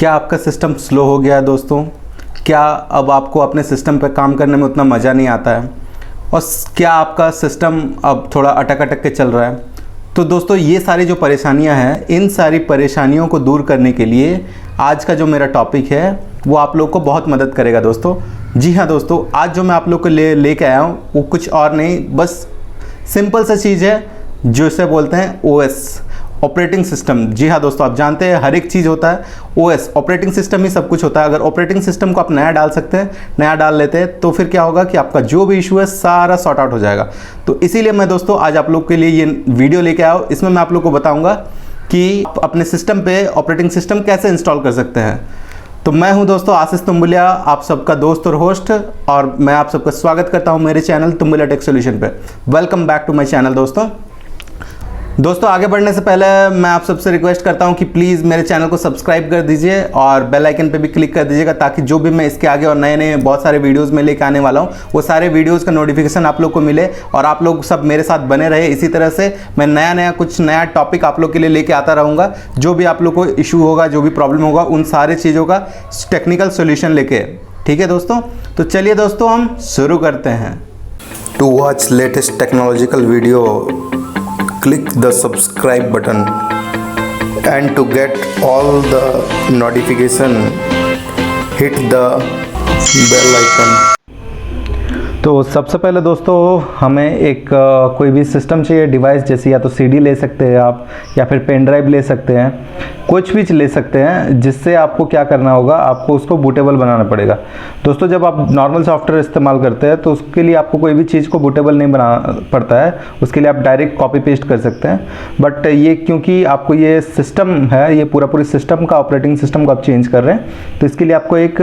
क्या आपका system slow हो गया है दोस्तों? क्या अब आपको अपने सिस्टम पर काम करने में उतना मज़ा नहीं आता है? और क्या आपका सिस्टम अब थोड़ा अटक अटक के चल रहा है? तो दोस्तों ये सारी जो परेशानियां हैं, इन सारी परेशानियों को दूर करने के लिए आज का जो मेरा टॉपिक है वो आप लोग को बहुत मदद करेगा दोस्तों। जी हाँ दोस्तों, आज जो मैं आप लोग को लेके आया हूँ वो कुछ और नहीं, बस सिंपल सा चीज़ है जो इसे बोलते हैं ओएस, ऑपरेटिंग सिस्टम। जी हाँ दोस्तों, आप जानते हैं हर एक चीज़ होता है ओएस, ऑपरेटिंग सिस्टम ही सब कुछ होता है। अगर ऑपरेटिंग सिस्टम को आप नया डाल सकते हैं, नया डाल लेते हैं, तो फिर क्या होगा कि आपका जो भी इशू है सारा सॉर्ट आउट हो जाएगा। तो इसीलिए मैं दोस्तों आज आप लोग के लिए ये वीडियो लेके आया हूँ। इसमें मैं आप लोग को बताऊँगा कि आप अपने सिस्टम पर ऑपरेटिंग सिस्टम कैसे इंस्टॉल कर सकते हैं। तो मैं हूं दोस्तों आशीष तुम्बुलिया, आप सबका दोस्त और होस्ट, और मैं आप सबका स्वागत करता हूं मेरे चैनल तुम्बुलिया टेक सॉल्यूशन पे। Welcome back to my channel दोस्तों आगे बढ़ने से पहले मैं आप सबसे रिक्वेस्ट करता हूं कि प्लीज़ मेरे चैनल को सब्सक्राइब कर दीजिए और बेल आइकन पे भी क्लिक कर दीजिएगा, ताकि जो भी मैं इसके आगे और नए नए बहुत सारे वीडियोस में लेके आने वाला हूं वो सारे वीडियोस का नोटिफिकेशन आप लोग को मिले और आप लोग सब मेरे साथ बने रहे। इसी तरह से मैं कुछ नया टॉपिक आप लोग के लिए लेके आता रहूँगा। जो भी आप लोग को इशू होगा, जो भी प्रॉब्लम होगा, उन सारे चीज़ों का टेक्निकल सोल्यूशन लेके। ठीक है दोस्तों, तो चलिए दोस्तों हम शुरू करते हैं। To watch latest technological video, click the subscribe button and to get all the notification hit the bell icon। तो सबसे पहले दोस्तों हमें एक कोई भी सिस्टम चाहिए, डिवाइस जैसे या तो सीडी ले सकते हैं आप, या फिर पेन ड्राइव ले सकते हैं, कुछ भी ले सकते हैं, जिससे आपको क्या करना होगा, आपको उसको बूटेबल बनाना पड़ेगा। दोस्तों जब आप नॉर्मल सॉफ्टवेयर इस्तेमाल करते हैं तो उसके लिए आपको कोई भी चीज़ को बूटेबल नहीं बनाना पड़ता है, उसके लिए आप डायरेक्ट कॉपी पेस्ट कर सकते हैं। बट ये क्योंकि आपको ये सिस्टम है, ये पूरी सिस्टम का ऑपरेटिंग सिस्टम को आप चेंज कर रहे हैं, तो इसके लिए आपको एक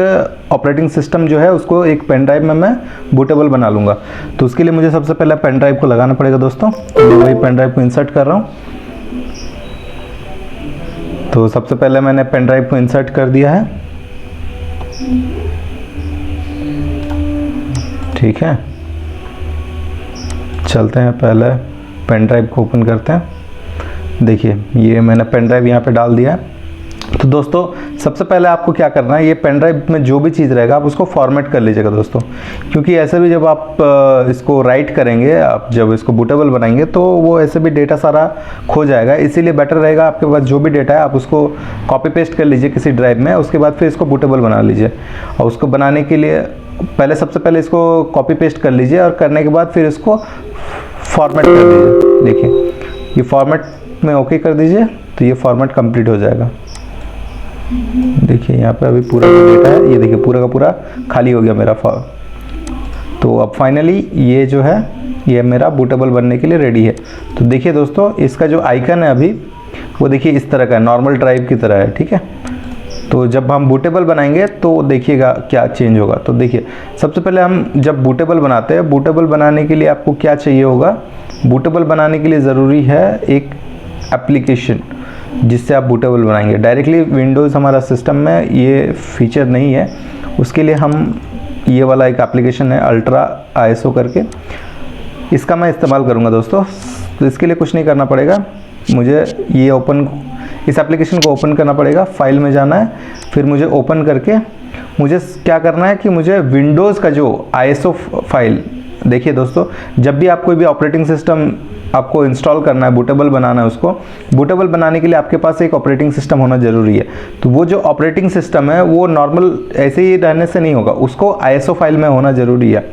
ऑपरेटिंग सिस्टम जो है उसको एक पेन ड्राइव में मैं बूटेबल बना लूँगा। तो उसके लिए मुझे सबसे पहले पेन ड्राइव को लगाना पड़ेगा दोस्तों। मैं वही पेन ड्राइव को इंसर्ट कर रहा हूँ। तो सबसे पहले मैंने पेन ड्राइव को इंसर्ट कर दिया है। ठीक है, चलते हैं, पहले पेन ड्राइव को ओपन करते हैं। देखिए ये मैंने पेन ड्राइव यहाँ पे डाल दिया है। तो दोस्तों सबसे पहले आपको क्या करना है, ये पेन ड्राइव में जो भी चीज़ रहेगा आप उसको फॉर्मेट कर लीजिएगा दोस्तों, क्योंकि ऐसे भी जब आप इसको राइट करेंगे, आप जब इसको बूटेबल बनाएंगे तो वो ऐसे भी डेटा सारा खो जाएगा। इसीलिए बेटर रहेगा आपके पास जो भी डेटा है आप उसको कॉपी पेस्ट कर लीजिए किसी ड्राइव में, उसके बाद फिर इसको बूटेबल बना लीजिए। और उसको बनाने के लिए सबसे पहले इसको कॉपी पेस्ट कर लीजिए, और करने के बाद फिर इसको फॉर्मेट कर दीजिए। देखिए ये फॉर्मेट में ओके कर दीजिए, तो ये फॉर्मेट कंप्लीट हो जाएगा। देखिए यहाँ पे अभी पूरा जो डेटा है, ये देखिए पूरा का पूरा खाली हो गया मेरा फॉर्म। तो अब फाइनली ये जो है ये मेरा बूटेबल बनने के लिए रेडी है। तो देखिए दोस्तों इसका जो आइकन है अभी वो देखिए इस तरह का है, नॉर्मल ड्राइव की तरह है। ठीक है, तो जब हम बूटेबल बनाएंगे तो देखिएगा क्या चेंज होगा। तो देखिए सबसे पहले हम जब बूटेबल बनाते हैं, बूटेबल बनाने के लिए आपको क्या चाहिए होगा, बूटेबल बनाने के लिए ज़रूरी है एक एप्लीकेशन जिससे आप बूटेबल बनाएंगे। डायरेक्टली विंडोज़ हमारा सिस्टम में ये फीचर नहीं है, उसके लिए हम ये वाला एक एप्लीकेशन है अल्ट्रा ISO करके, इसका मैं इस्तेमाल करूँगा दोस्तों। तो इसके लिए कुछ नहीं करना पड़ेगा, मुझे ये इस एप्लीकेशन को ओपन करना पड़ेगा। फाइल में जाना है, फिर मुझे ओपन करके मुझे क्या करना है कि मुझे विंडोज़ का जो ISO फाइल, देखिए दोस्तों जब भी आप कोई भी ऑपरेटिंग सिस्टम आपको इंस्टॉल करना है, बूटेबल बनाना है, उसको बूटेबल बनाने के लिए आपके पास एक ऑपरेटिंग सिस्टम होना ज़रूरी है। तो वो जो ऑपरेटिंग सिस्टम है वो नॉर्मल ऐसे ही रहने से नहीं होगा, उसको ISO फाइल में होना ज़रूरी है।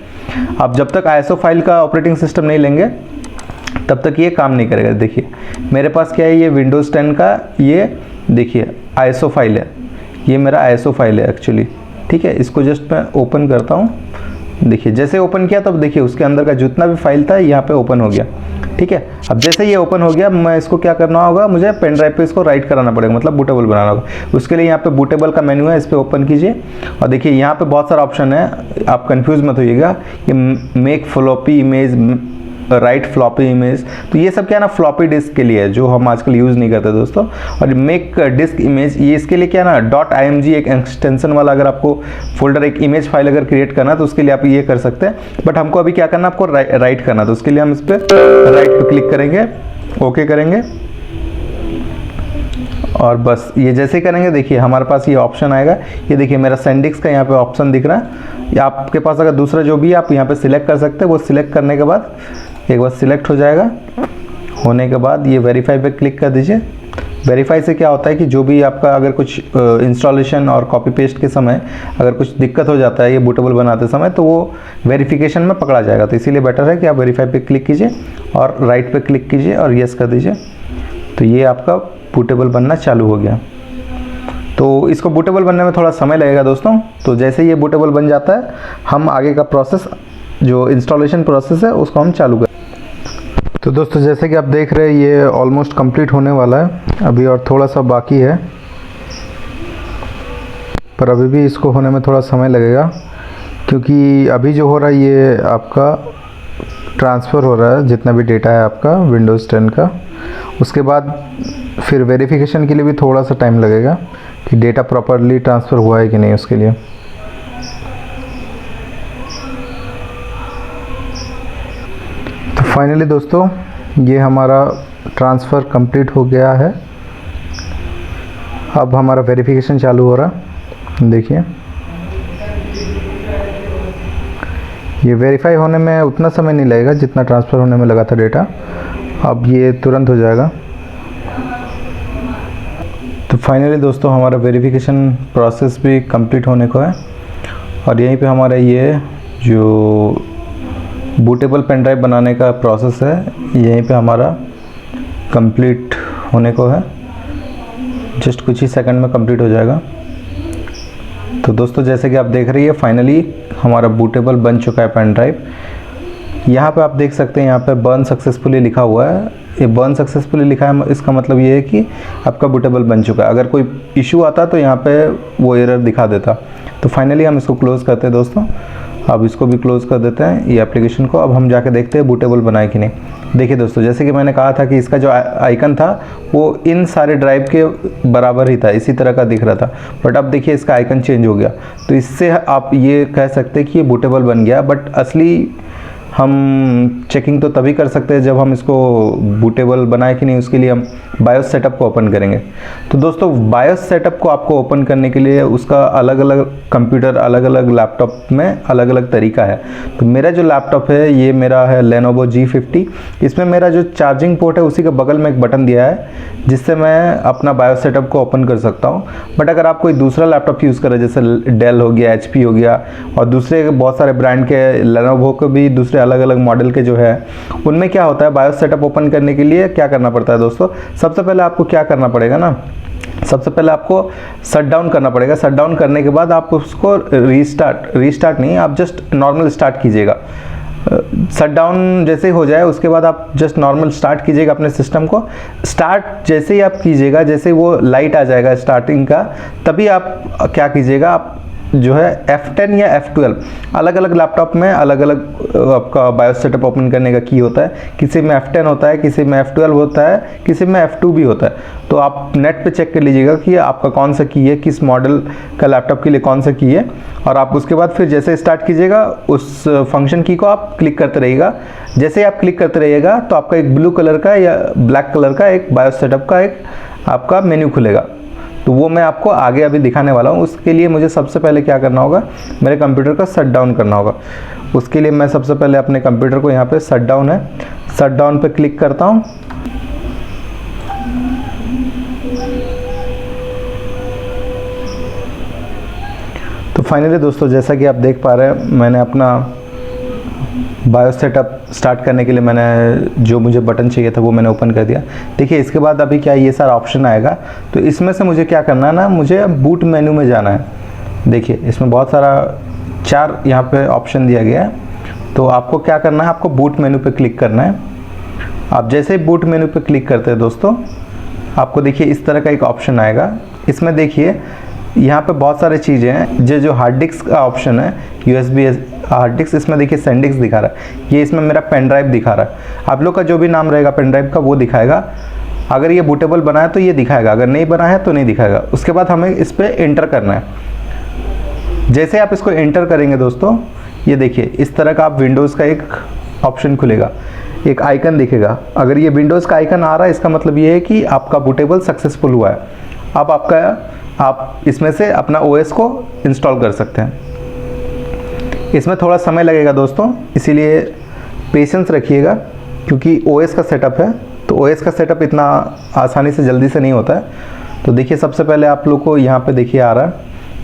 आप जब तक ISO फाइल का ऑपरेटिंग सिस्टम नहीं लेंगे तब तक ये काम नहीं करेगा। देखिए मेरे पास क्या है, ये विंडोज़ 10 का ये देखिए ISO फाइल है, ये मेरा ISO फाइल है एक्चुअली। ठीक है, इसको जस्ट मैं ओपन करता हूँ। देखिए जैसे ओपन किया तब देखिए उसके अंदर का जितना भी फाइल था यहाँ पे ओपन हो गया। ठीक है, अब जैसे ये ओपन हो गया, मैं इसको क्या करना होगा, मुझे पेन ड्राइव पे इसको राइट कराना पड़ेगा, मतलब बूटेबल बनाना होगा। उसके लिए यहाँ पे बूटेबल का मेन्यू है, इस पर ओपन कीजिए और देखिए यहाँ पे बहुत सारा ऑप्शन है, आप कंफ्यूज मत होइएगा। ये make floppy image, right floppy image, तो ये सब क्या है ना फ्लॉपी डिस्क के लिए है, जो हम आजकल यूज़ नहीं करते दोस्तों। और मेक डिस्क इमेज, ये इसके लिए क्या है ना .img एक एक्सटेंशन वाला, अगर आपको फोल्डर एक इमेज फाइल अगर क्रिएट करना है तो उसके लिए आप ये कर सकते हैं। बट हमको अभी क्या करना है, आपको राइट करना, तो उसके लिए हम इस पर राइट पे क्लिक करेंगे, ओके करेंगे और बस ये जैसे करेंगे देखिए हमारे पास ये ऑप्शन आएगा। ये देखिए मेरा सेंडिक्स का यहाँ पे ऑप्शन दिख रहा है। या आपके पास अगर दूसरा जो भी है आप यहाँ पे सिलेक्ट कर सकते हैं। वो सिलेक्ट करने के बाद एक बार सिलेक्ट हो जाएगा। होने के बाद ये वेरीफाई पे क्लिक कर दीजिए। वेरीफाई से क्या होता है कि जो भी आपका अगर कुछ इंस्टॉलेशन और कॉपी पेस्ट के समय अगर कुछ दिक्कत हो जाता है ये बूटेबल बनाते समय, तो वो वेरिफिकेशन में पकड़ा जाएगा। तो इसीलिए बेटर है कि आप वेरीफाई पे क्लिक कीजिए और राइट पे क्लिक कीजिए और येस कर दीजिए। तो ये आपका बूटेबल बनना चालू हो गया। तो इसको बूटेबल बनने में थोड़ा समय लगेगा दोस्तों। तो जैसे ये बूटेबल बन जाता है हम आगे का प्रोसेस जो इंस्टॉलेशन प्रोसेस है उसको हम चालू करें। तो दोस्तों जैसे कि आप देख रहे हैं ये ऑलमोस्ट कंप्लीट होने वाला है। अभी और थोड़ा सा बाकी है, पर अभी भी इसको होने में थोड़ा समय लगेगा, क्योंकि अभी जो हो रहा है ये आपका ट्रांसफ़र हो रहा है जितना भी डेटा है आपका विंडोज़ 10 का। उसके बाद फिर वेरिफिकेशन के लिए भी थोड़ा सा टाइम लगेगा कि डेटा प्रॉपरली ट्रांसफ़र हुआ है कि नहीं उसके लिए। तो फाइनली दोस्तों ये हमारा ट्रांसफ़र कंप्लीट हो गया है। अब हमारा वेरिफिकेशन चालू हो रहा है। देखिए ये वेरीफाई होने में उतना समय नहीं लगेगा जितना ट्रांसफ़र होने में लगा था डेटा। अब ये तुरंत हो जाएगा। तो फाइनली दोस्तों हमारा वेरिफिकेशन प्रोसेस भी कंप्लीट होने को है और यहीं पे हमारा ये जो बूटेबल पेन ड्राइव बनाने का प्रोसेस है यहीं पे हमारा कंप्लीट होने को है। जस्ट कुछ ही सेकंड में कंप्लीट हो जाएगा। तो दोस्तों जैसे कि आप देख रही है फाइनली हमारा बूटेबल बन चुका है पेन ड्राइव। यहाँ पे आप देख सकते हैं यहाँ पे बर्न सक्सेसफुली लिखा हुआ है। ये बर्न सक्सेसफुली लिखा है इसका मतलब ये है कि आपका बूटेबल बन चुका है। अगर कोई इशू आता तो यहाँ पे वो एरर दिखा देता। तो फाइनली हम इसको क्लोज़ करते हैं दोस्तों। अब इसको भी क्लोज़ कर देते हैं ये एप्लीकेशन को। अब हम जाके देखते हैं बूटेबल बनाए कि नहीं। देखिए दोस्तों जैसे कि मैंने कहा था कि इसका जो आइकन था वो इन सारे ड्राइव के बराबर ही था, इसी तरह का दिख रहा था। बट अब देखिए इसका आइकन चेंज हो गया। तो इससे आप ये कह सकते हैं कि ये बूटेबल बन गया। बट असली हम चेकिंग तो तभी कर सकते हैं जब हम इसको बूटेबल बनाए कि नहीं, उसके लिए हम बायोस सेटअप को ओपन करेंगे। तो दोस्तों बायोस सेटअप को आपको ओपन करने के लिए उसका अलग अलग कंप्यूटर अलग अलग लैपटॉप में अलग अलग तरीका है। तो मेरा जो लैपटॉप है ये मेरा है Lenovo G50। इसमें मेरा जो चार्जिंग पोर्ट है उसी के बगल में एक बटन दिया है जिससे मैं अपना बायोस सेटअप को ओपन कर सकता हूँ। बट अगर आप कोई दूसरा लैपटॉप यूज़ करें जैसे डेल हो गया, HP हो गया और दूसरे बहुत सारे ब्रांड के Lenovo के भी दूसरे अलग अलग मॉडल के जो है उनमें क्या होता है बायोस सेटअप ओपन करने के लिए क्या करना पड़ता है दोस्तों। सबसे पहले आपको क्या करना पड़ेगा ना, सबसे पहले आपको शट डाउन करना पड़ेगा। शट डाउन करने के बाद आप उसको रीस्टार्ट नहीं, आप जस्ट नॉर्मल स्टार्ट कीजिएगा। शट डाउन जैसे ही हो जाए उसके बाद आप जस्ट नॉर्मल स्टार्ट कीजिएगा अपने सिस्टम को। स्टार्ट जैसे ही आप कीजिएगा, जैसे वो लाइट आ जाएगा स्टार्टिंग का, तभी आप क्या कीजिएगा, आप जो है F10 या F12 अलग अलग लैपटॉप में अलग अलग आपका बायोस सेटअप ओपन करने का की होता है। किसी में F10 होता है, किसी में F12 होता है, किसी में F2 भी होता है। तो आप नेट पे चेक कर लीजिएगा कि आपका कौन सा की है, किस मॉडल का लैपटॉप के लिए कौन सा की है। और आप उसके बाद फिर जैसे स्टार्ट कीजिएगा उस फंक्शन की को आप क्लिक करते रहिएगा। जैसे ही आप क्लिक करते रहिएगा तो आपका एक ब्लू कलर का या ब्लैक कलर का एक बायोस सेटअप का एक आपका मेन्यू खुलेगा। तो वो मैं आपको आगे अभी दिखाने वाला हूँ। उसके लिए मुझे सबसे पहले क्या करना होगा, मेरे कंप्यूटर का शट डाउन करना होगा। उसके लिए मैं सबसे पहले अपने कंप्यूटर को यहाँ पे शट डाउन है, शट डाउन पे क्लिक करता हूँ। तो फाइनली दोस्तों जैसा कि आप देख पा रहे हैं मैंने अपना बायोस सेटअप स्टार्ट करने के लिए मैंने जो मुझे बटन चाहिए था वो मैंने ओपन कर दिया। देखिए इसके बाद अभी क्या ये सारा ऑप्शन आएगा। तो इसमें से मुझे क्या करना है ना, मुझे बूट मेन्यू में जाना है। देखिए इसमें बहुत सारा 4 यहाँ पे ऑप्शन दिया गया है। तो आपको क्या करना है, आपको बूट मेन्यू पे क्लिक करना है। आप जैसे ही बूट मेन्यू पे क्लिक करते हैं दोस्तों आपको देखिए इस तरह का एक ऑप्शन आएगा। इसमें देखिए यहाँ पे बहुत सारी चीज़ें हैं। जो हार्ड डिस्क का ऑप्शन है USB हार्ड डिस्क, इसमें देखिए सेंडिक्स दिखा रहा है। ये इसमें मेरा पेन ड्राइव दिखा रहा है। आप लोग का जो भी नाम रहेगा पेन ड्राइव का वो दिखाएगा। अगर ये बूटेबल बना है तो ये दिखाएगा, अगर नहीं बना है तो नहीं दिखाएगा। उसके बाद हमें इस पर एंटर करना है। जैसे आप इसको एंटर करेंगे दोस्तों ये देखिए इस तरह का आप विंडोज़ का एक ऑप्शन खुलेगा, एक आइकन दिखेगा। अगर ये विंडोज़ का आइकन आ रहा है इसका मतलब ये है कि आपका बूटेबल सक्सेसफुल हुआ है। अब आप इसमें से अपना OS को इंस्टॉल कर सकते हैं। इसमें थोड़ा समय लगेगा दोस्तों, इसीलिए पेशेंस रखिएगा, क्योंकि OS का सेटअप है, तो OS का सेटअप इतना आसानी से जल्दी से नहीं होता है। तो देखिए सबसे पहले आप लोग को यहाँ पे देखिए आ रहा है,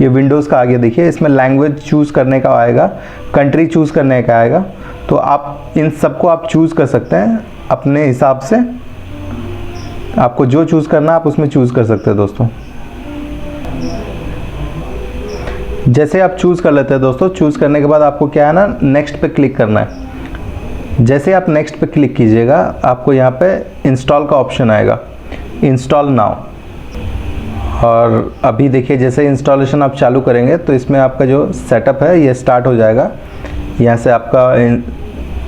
ये विंडोज़ का आ गया। देखिए इसमें लैंग्वेज चूज़ करने का आएगा, कंट्री चूज़ करने का आएगा। तो आप इन सबको आप चूज़ कर सकते हैं अपने हिसाब से, आपको जो चूज़ करना आप उसमें चूज़ कर सकते हैं दोस्तों। जैसे आप चूज़ कर लेते हैं दोस्तों, चूज़ करने के बाद आपको क्या है ना, नेक्स्ट पे क्लिक करना है। जैसे आप नेक्स्ट पे क्लिक कीजिएगा, आपको यहाँ पे इंस्टॉल का ऑप्शन आएगा, इंस्टॉल नाउ। और अभी देखिए जैसे इंस्टॉलेशन आप चालू करेंगे तो इसमें आपका जो सेटअप है ये स्टार्ट हो जाएगा। यहाँ से आपका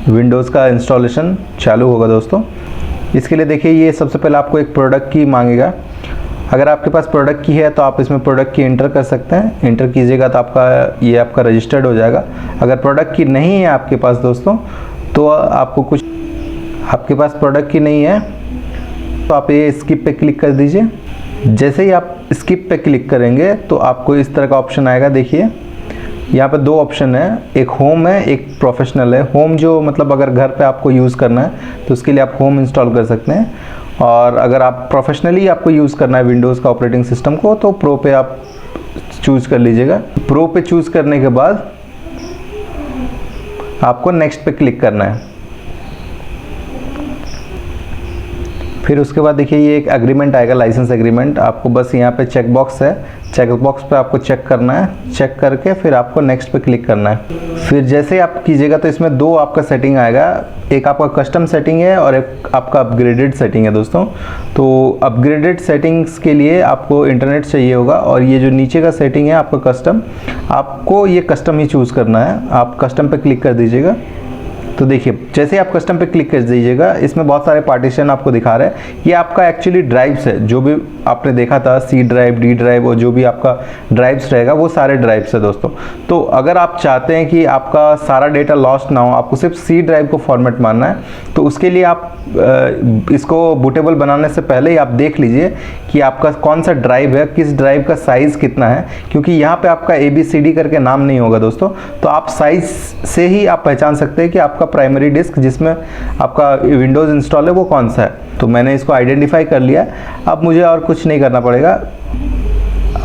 विंडोज़ का इंस्टॉलेशन चालू होगा दोस्तों। इसके लिए देखिए ये सबसे पहले आपको एक प्रोडक्ट की मांगेगा। अगर आपके पास प्रोडक्ट की है तो आप इसमें प्रोडक्ट की इंटर कर सकते हैं। इंटर कीजिएगा तो आपका रजिस्टर्ड हो जाएगा। अगर प्रोडक्ट की नहीं है आपके पास दोस्तों, तो आपके पास प्रोडक्ट की नहीं है तो आप ये स्किप पे क्लिक कर दीजिए। जैसे ही आप स्किप पे क्लिक करेंगे तो आपको इस तरह का ऑप्शन आएगा। देखिए यहाँ पे दो ऑप्शन है, एक होम है, एक प्रोफेशनल है। होम जो मतलब अगर घर पे आपको यूज़ करना है तो उसके लिए आप होम इंस्टॉल कर सकते हैं, और अगर आप प्रोफेशनली आपको यूज़ करना है विंडोज़ का ऑपरेटिंग सिस्टम को तो प्रो पे आप चूज़ कर लीजिएगा। प्रो पे चूज़ करने के बाद आपको नेक्स्ट पे क्लिक करना है। फिर उसके बाद देखिए ये एक एग्रीमेंट आएगा, लाइसेंस एग्रीमेंट। आपको बस यहाँ पे चेक बॉक्स है, चेक बॉक्स पे आपको चेक करना है। चेक करके फिर आपको नेक्स्ट पे क्लिक करना है। फिर जैसे आप कीजिएगा तो इसमें दो आपका सेटिंग आएगा, एक आपका कस्टम सेटिंग है और एक आपका अपग्रेडेड सेटिंग है दोस्तों। तो अपग्रेडेड सेटिंग्स के लिए आपको इंटरनेट चाहिए होगा, और ये जो नीचे का सेटिंग है आपका कस्टम, आपको ये कस्टम ही चूज़ करना है। आप कस्टम पे क्लिक कर दीजिएगा। तो देखिए जैसे आप कस्टम पे क्लिक कर दीजिएगा, इसमें बहुत सारे पार्टीशन आपको दिखा रहे हैं। ये आपका एक्चुअली ड्राइव्स है, जो भी आपने देखा था C ड्राइव, D ड्राइव, और जो भी आपका ड्राइव्स रहेगा वो सारे ड्राइव्स है दोस्तों। तो अगर आप चाहते हैं कि आपका सारा डेटा लॉस्ट ना हो, आपको सिर्फ C ड्राइव को फॉर्मेट मारना है, तो उसके लिए आप इसको बूटेबल बनाने से पहले ही आप देख लीजिए कि आपका कौन सा ड्राइव है, किस ड्राइव का साइज़ कितना है, क्योंकि यहाँ पे आपका ABCD करके नाम नहीं होगा दोस्तों। तो आप साइज़ से ही आप पहचान सकते हैं कि आपका प्राइमरी डिस्क जिसमें आपका विंडोज़ इंस्टॉल है वो कौन सा है। तो मैंने इसको आइडेंटिफाई कर लिया। अब मुझे और कुछ नहीं करना पड़ेगा।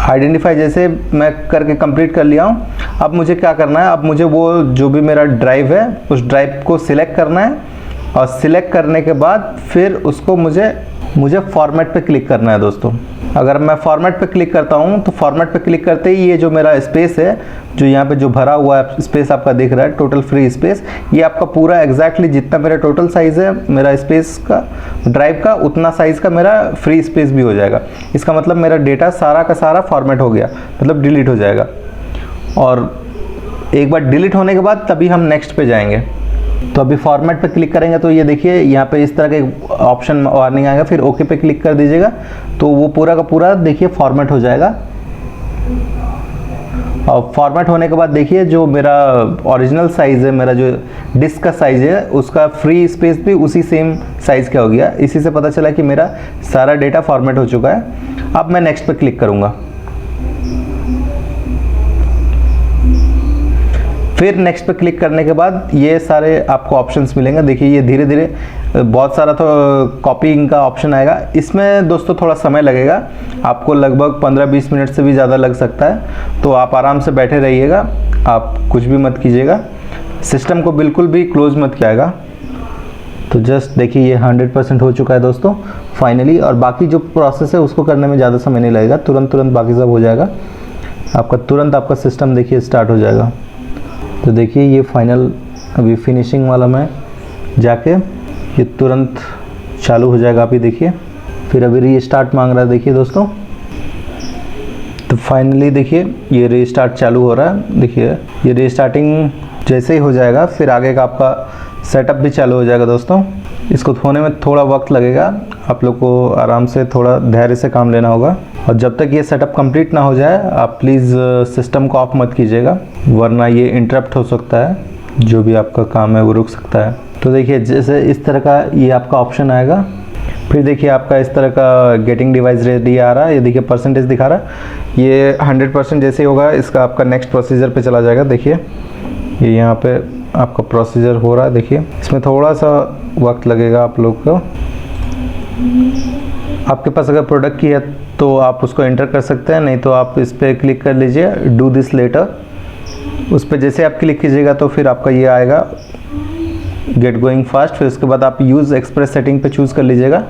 आइडेंटिफाई जैसे मैं करके कंप्लीट कर लिया हूँ। अब मुझे क्या करना है, अब मुझे वो जो भी मेरा ड्राइव है उस ड्राइव को सिलेक्ट करना है, और सिलेक्ट करने के बाद फिर उसको मुझे फॉर्मेट पे क्लिक करना है दोस्तों। अगर मैं फॉर्मेट पे क्लिक करता हूँ तो फॉर्मेट पे क्लिक करते ही ये जो मेरा स्पेस है, जो यहाँ पे जो भरा हुआ है स्पेस आपका दिख रहा है, टोटल फ्री स्पेस, ये आपका पूरा एग्जैक्टली जितना मेरा टोटल साइज़ है मेरा स्पेस का ड्राइव का, उतना साइज़ का मेरा फ्री स्पेस भी हो जाएगा। इसका मतलब मेरा डेटा सारा का सारा फॉर्मेट हो गया, मतलब डिलीट हो जाएगा। और एक बार डिलीट होने के बाद तभी हम नेक्स्ट पे जाएंगे। तो अभी फॉर्मेट पे क्लिक करेंगे तो ये देखिए यहाँ पे इस तरह के ऑप्शन वार्निंग आएगा, फिर ओके पे क्लिक कर दीजिएगा तो वो पूरा का पूरा देखिए फॉर्मेट हो जाएगा। और फॉर्मेट होने के बाद देखिए जो मेरा ओरिजिनल साइज़ है, मेरा जो डिस्क का साइज़ है, उसका फ्री स्पेस भी उसी सेम साइज़ का हो गया। इसी से पता चला कि मेरा सारा डेटा फॉर्मेट हो चुका है। अब मैं नेक्स्ट पे क्लिक करूँगा। फिर नेक्स्ट पे क्लिक करने के बाद ये सारे आपको ऑप्शंस मिलेंगे। देखिए ये धीरे धीरे बहुत सारा तो कॉपीइंग का ऑप्शन आएगा। इसमें दोस्तों थोड़ा समय लगेगा, आपको लगभग 15-20 मिनट से भी ज़्यादा लग सकता है। तो आप आराम से बैठे रहिएगा, आप कुछ भी मत कीजिएगा, सिस्टम को बिल्कुल भी क्लोज मत कियागा। तो जस्ट देखिए ये 100% हो चुका है दोस्तों फाइनली। और बाकी जो प्रोसेस है उसको करने में ज़्यादा समय नहीं लगेगा, तुरंत बाकी सब हो जाएगा आपका। तुरंत आपका सिस्टम देखिए स्टार्ट हो जाएगा। तो देखिए ये फाइनल अभी फिनिशिंग वाला में जाके ये तुरंत चालू हो जाएगा। आप ही देखिए, फिर अभी रीस्टार्ट मांग रहा है देखिए दोस्तों। तो फाइनली देखिए ये रीस्टार्ट चालू हो रहा है। देखिए ये रीस्टार्टिंग जैसे ही हो जाएगा फिर आगे का आपका सेटअप भी चालू हो जाएगा दोस्तों। इसको होने में थोड़ा वक्त लगेगा, आप लोग को आराम से थोड़ा धैर्य से काम लेना होगा। और जब तक ये सेटअप कंप्लीट ना हो जाए आप प्लीज़ सिस्टम को ऑफ मत कीजिएगा, वरना ये इंटरप्ट हो सकता है, जो भी आपका काम है वो रुक सकता है। तो देखिए जैसे इस तरह का ये आपका ऑप्शन आएगा, फिर देखिए आपका इस तरह का गेटिंग डिवाइस रेडी आ रहा है, ये देखिए परसेंटेज दिखा रहा है। ये 100% जैसे ही होगा इसका आपका नेक्स्ट प्रोसीजर पे चला जाएगा। देखिए ये यहाँ पे आपका प्रोसीजर हो रहा है। देखिए इसमें थोड़ा सा वक्त लगेगा आप लोग को। आपके पास अगर प्रोडक्ट की है तो आप उसको एंटर कर सकते हैं, नहीं तो आप इस पर क्लिक कर लीजिए डू दिस लेटर। उस पर जैसे आप क्लिक कीजिएगा तो फिर आपका ये आएगा गेट गोइंग फास्ट। फिर उसके बाद आप यूज़ एक्सप्रेस सेटिंग पे चूज़ कर लीजिएगा।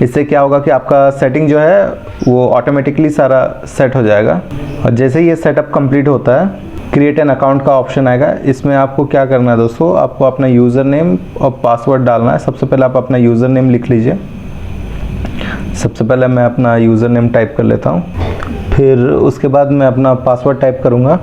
इससे क्या होगा कि आपका सेटिंग जो है वो ऑटोमेटिकली सारा सेट हो जाएगा। और जैसे ही ये सेटअप कंप्लीट होता है क्रिएट एन अकाउंट का ऑप्शन आएगा। इसमें आपको क्या करना है दोस्तों, आपको अपना यूज़र नेम और पासवर्ड डालना है। सबसे पहले आप अपना यूज़र नेम लिख लीजिए। सबसे पहले मैं अपना यूज़र नेम टाइप कर लेता हूँ, फिर उसके बाद मैं अपना पासवर्ड टाइप करूँगा।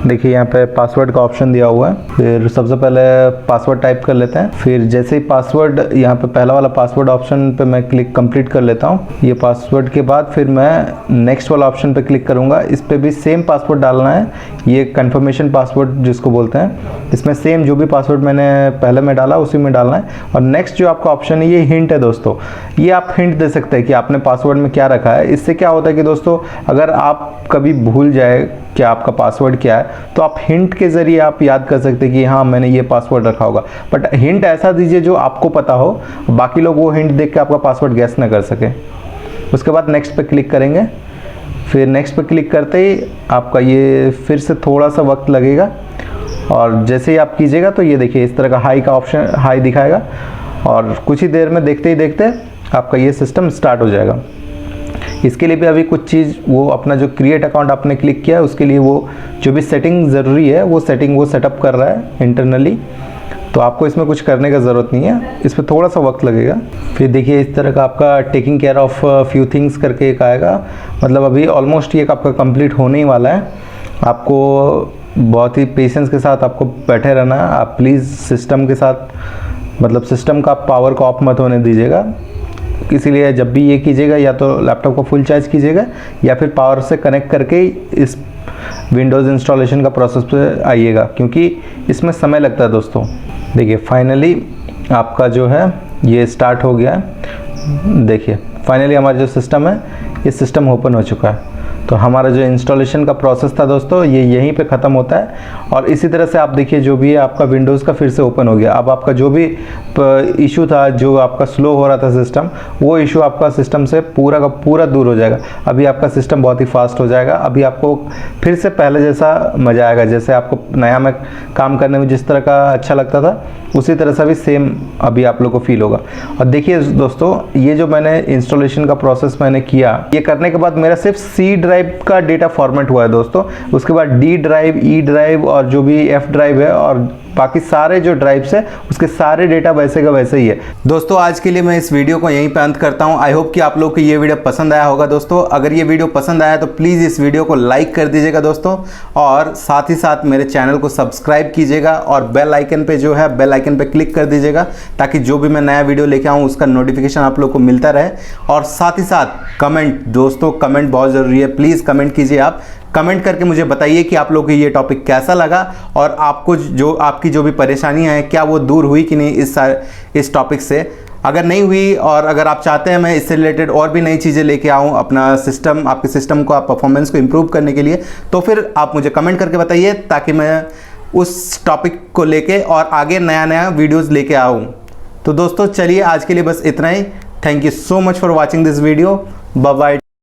देखिए यहाँ पे पासवर्ड का ऑप्शन दिया हुआ है। फिर सबसे पहले पासवर्ड टाइप कर लेते हैं। फिर जैसे ही पासवर्ड यहाँ पे पहला वाला पासवर्ड ऑप्शन पे मैं क्लिक कंप्लीट कर लेता हूँ। ये पासवर्ड के बाद फिर मैं नेक्स्ट वाला ऑप्शन पे क्लिक करूँगा। इस पे भी सेम पासवर्ड डालना है, ये कंफर्मेशन पासवर्ड जिसको बोलते हैं। इसमें सेम जो भी पासवर्ड मैंने पहले में डाला उसी में डालना है। और नेक्स्ट जो आपका ऑप्शन है ये हिंट है दोस्तों, ये आप हिंट दे सकते हैं कि आपने पासवर्ड में क्या रखा है। इससे क्या होता है कि दोस्तों अगर आप कभी भूल जाए कि आपका पासवर्ड क्या है तो आप हिंट के ज़रिए आप याद कर सकते हैं कि हाँ मैंने ये पासवर्ड रखा होगा। बट हिंट ऐसा दीजिए जो आपको पता हो, बाकी लोग वो हिंट देख के आपका पासवर्ड गैस ना कर सके। उसके बाद नेक्स्ट पे क्लिक करेंगे। फिर नेक्स्ट पे क्लिक करते ही आपका ये फिर से थोड़ा सा वक्त लगेगा और जैसे ही आप कीजिएगा तो ये देखिए इस तरह का हाई का ऑप्शन हाई दिखाएगा और कुछ ही देर में देखते ही देखते आपका ये सिस्टम स्टार्ट हो जाएगा। इसके लिए भी अभी कुछ चीज़ वो अपना जो क्रिएट अकाउंट आपने क्लिक किया है उसके लिए वो जो भी सेटिंग ज़रूरी है वो सेटिंग वो सेटअप कर रहा है इंटरनली, तो आपको इसमें कुछ करने का ज़रूरत नहीं है, इस पर थोड़ा सा वक्त लगेगा। फिर देखिए इस तरह का आपका taking care of few things करके एक आएगा, मतलब अभी ऑलमोस्ट ये आपका कंप्लीट होने ही वाला है। आपको बहुत ही पेशेंस के साथ आपको बैठे रहना है। आप प्लीज़ सिस्टम के साथ मतलब सिस्टम का पावर को ऑफ मत होने दीजिएगा। इसीलिए जब भी ये कीजिएगा या तो लैपटॉप को फुल चार्ज कीजिएगा या फिर पावर से कनेक्ट करके इस विंडोज़ इंस्टॉलेशन का प्रोसेस पे आइएगा, क्योंकि इसमें समय लगता है दोस्तों। देखिए फाइनली आपका जो है ये स्टार्ट हो गया है। देखिए फाइनली हमारा जो सिस्टम है ये सिस्टम ओपन हो चुका है। तो हमारा जो इंस्टॉलेशन का प्रोसेस था दोस्तों ये यहीं पे ख़त्म होता है। और इसी तरह से आप देखिए जो भी है आपका विंडोज़ का फिर से ओपन हो गया। अब आपका जो भी इशू था, जो आपका स्लो हो रहा था सिस्टम, वो इशू आपका सिस्टम से पूरा का पूरा दूर हो जाएगा। अभी आपका सिस्टम बहुत ही फास्ट हो जाएगा। अभी आपको फिर से पहले जैसा मज़ा आएगा, जैसे आपको नया में काम करने में जिस तरह का अच्छा लगता था उसी तरह से भी सेम अभी आप लोग को फील होगा। और देखिए दोस्तों ये जो मैंने इंस्टॉलेशन का प्रोसेस मैंने किया, ये करने के बाद मेरा सिर्फ सी ड्राइव का डेटा फॉर्मेट हुआ है दोस्तों। उसके बाद डी ड्राइव, ई ड्राइव और जो भी एफ ड्राइव है और बाकी सारे जो ड्राइव्स है उसके सारे डेटा वैसे का वैसे ही है। दोस्तों आज के लिए मैं इस वीडियो को यहीं पे अंत करता हूं। आई होप कि आप लोग को ये वीडियो पसंद आया होगा दोस्तों। अगर ये वीडियो पसंद आया तो प्लीज़ इस वीडियो को लाइक कर दीजिएगा दोस्तों, और साथ ही साथ मेरे चैनल को सब्सक्राइब कीजिएगा और बेल आइकन पे जो है बेल आइकन पे क्लिक कर दीजिएगा, ताकि जो भी मैं नया वीडियो लेके आऊँ उसका नोटिफिकेशन आप लोग को मिलता रहे। और साथ ही साथ कमेंट दोस्तों, कमेंट बहुत ज़रूरी है, प्लीज़ कमेंट कीजिए। आप कमेंट करके मुझे बताइए कि आप लोग को ये टॉपिक कैसा लगा और आपको जो आपकी जो भी परेशानियां हैं क्या वो दूर हुई कि नहीं इस टॉपिक से। अगर नहीं हुई और अगर आप चाहते हैं मैं इससे रिलेटेड और भी नई चीज़ें लेके आऊँ अपना सिस्टम, आपके सिस्टम को, आप परफॉर्मेंस को इम्प्रूव करने के लिए, तो फिर आप मुझे कमेंट करके बताइए ताकि मैं उस टॉपिक को लेके और आगे नया नया वीडियोज़ लेके आऊँ। तो दोस्तों चलिए आज के लिए बस इतना ही। Thank you so much for watching this video. Bye bye.